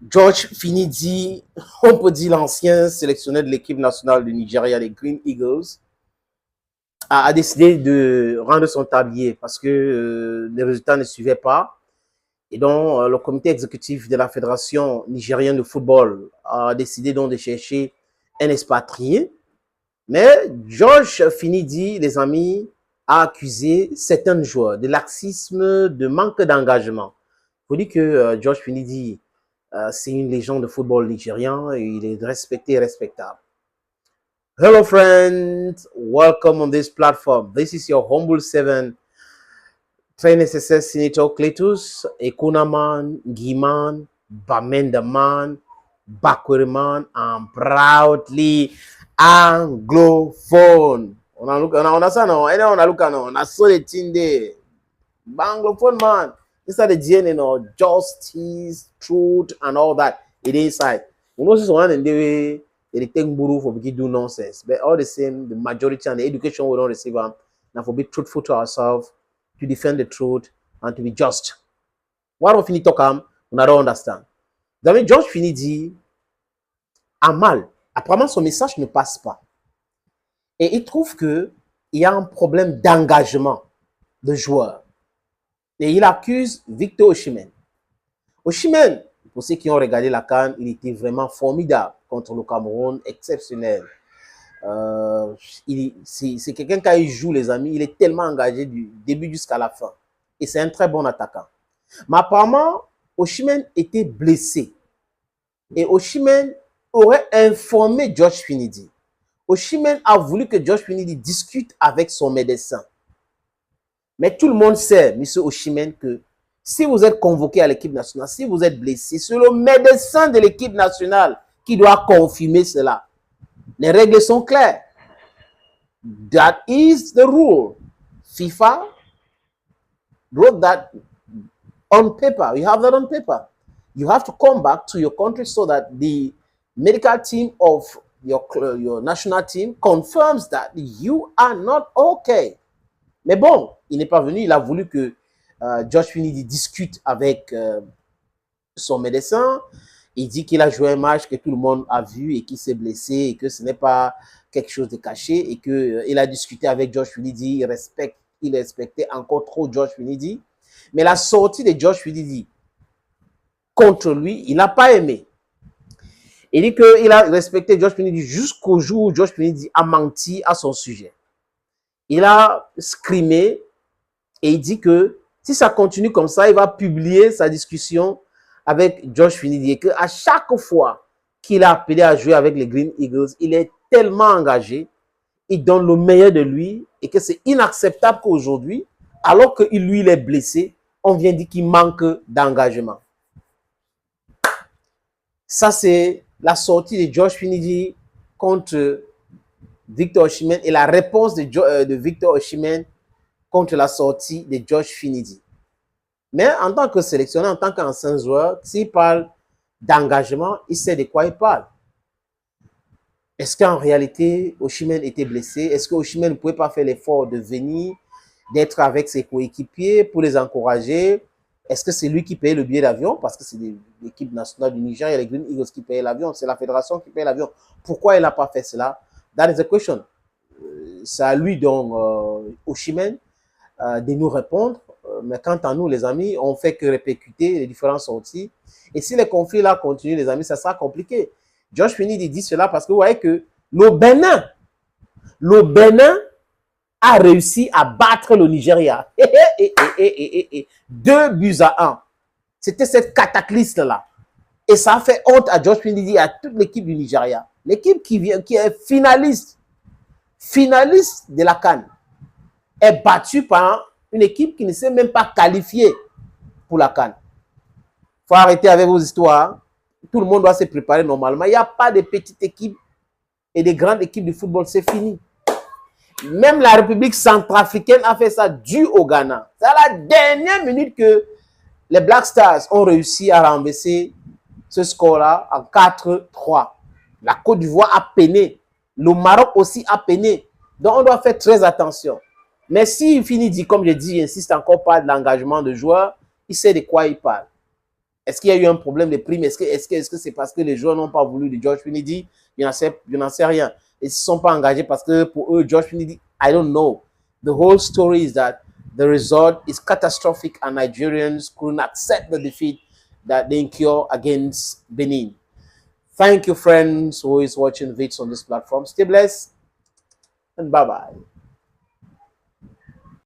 George Finidi, on peut dire l'ancien sélectionneur de l'équipe nationale du Nigeria, les Green Eagles, a décidé de rendre son tablier parce que les résultats ne suivaient pas. Et donc, le comité exécutif de la Fédération nigérienne de football a décidé donc de chercher un expatrié. Mais George Finidi, les amis, a accusé certains joueurs de laxisme, de manque d'engagement. Il faut dire que George Finidi, c'est une légende de football nigérien et il est respecté et respectable. Hello friends, welcome on this platform. This is your humble seven trainer success Senator Cletus, Ekunaman, Giman, Bamendaman, Bakwereman, and proudly anglophone. On a ça non? On a Luca non? On a ça les tindé. Anglophone man. Inside the DNA, you know, justice, truth, and all that. It is inside. You know, this one and they take buru for begin do nonsense. But all the same, the majority and the education we don't receive them. Now for be truthful to ourselves, to defend the truth, and to be just. What on finit talk on a don't understand. Vous avez George Finidi a mal. Apparemment, son message ne passe pas. Et il trouve que il y a un problème d'engagement de joueurs. Et il accuse Victor Osimhen. Osimhen, pour ceux qui ont regardé la CAN, il était vraiment formidable contre le Cameroun, exceptionnel. C'est quelqu'un qui joue, les amis, il est tellement engagé du début jusqu'à la fin. Et c'est un très bon attaquant. Mais apparemment, Osimhen était blessé. Et Osimhen aurait informé George Finidi. Osimhen a voulu que George Finidi discute avec son médecin. Mais tout le monde sait, M. Osimhen, que si vous êtes convoqué à l'équipe nationale, si vous êtes blessé, c'est le médecin de l'équipe nationale qui doit confirmer cela. Les règles sont claires. That is the rule. FIFA wrote that on paper. You have that on paper. You have to come back to your country so that the medical team of your national team confirms that you are not okay. Mais bon, il n'est pas venu. Il a voulu que George Finidi discute avec son médecin. Il dit qu'il a joué un match que tout le monde a vu et qu'il s'est blessé et que ce n'est pas quelque chose de caché et qu'il a discuté avec George Finidi. Il respectait encore trop George Finidi. Mais la sortie de George Finidi contre lui, il n'a pas aimé. Il dit qu'il a respecté George Finidi jusqu'au jour où George Finidi a menti à son sujet. Il a scrimé et il dit que si ça continue comme ça, il va publier sa discussion avec George Finidi et qu'à chaque fois qu'il a appelé à jouer avec les Green Eagles, il est tellement engagé, il donne le meilleur de lui et que c'est inacceptable qu'aujourd'hui, alors que lui, il est blessé, on vient dire qu'il manque d'engagement. Ça, c'est la sortie de George Finidi contre Victor Osimhen et la réponse de Victor Osimhen contre la sortie de George Finidi. Mais en tant que sélectionneur, en tant qu'ancien joueur, s'il parle d'engagement, il sait de quoi il parle. Est-ce qu'en réalité, Osimhen était blessé? Est-ce que Osimhen ne pouvait pas faire l'effort de venir, d'être avec ses coéquipiers pour les encourager? Est-ce que c'est lui qui paye le billet d'avion? Parce que c'est l'équipe nationale du Niger, il y a les Green Eagles qui payent l'avion, c'est la fédération qui paye l'avion. Pourquoi il n'a pas fait cela? That is the question. C'est à lui donc, Osimhen, de nous répondre. Mais quant à nous, les amis, on ne fait que répercuter les différentes sorties. Et si les conflits là continuent, les amis, ça sera compliqué. George Finidi dit cela parce que vous voyez que le Bénin a réussi à battre le Nigeria. 2-1. C'était cette cataclysme-là. Et ça a fait honte à George Finidi et à toute l'équipe du Nigeria. L'équipe qui est finaliste de la CAN, est battue par une équipe qui ne s'est même pas qualifiée pour la CAN. Il faut arrêter avec vos histoires. Tout le monde doit se préparer normalement. Il n'y a pas de petites équipes et de grandes équipes de football. C'est fini. Même la République centrafricaine a fait ça dû au Ghana. C'est à la dernière minute que les Black Stars ont réussi à renverser ce score-là en 4-3. La Côte d'Ivoire a peiné. Le Maroc aussi a peiné. Donc, on doit faire très attention. Mais s'il finit, comme je dis, il insiste encore pas de l'engagement de joueurs, il sait de quoi il parle. Est-ce qu'il y a eu un problème de prime? Est-ce que c'est parce que les joueurs n'ont pas voulu de George Finidi? Je n'en sais rien. Ils ne se sont pas engagés parce que pour eux, George Finidi, I don't know. The whole story is that the result is catastrophic and Nigerians couldn't accept the defeat that they incur against Benin. Thank you, friends who is watching vids on this platform. Stay blessed and bye-bye.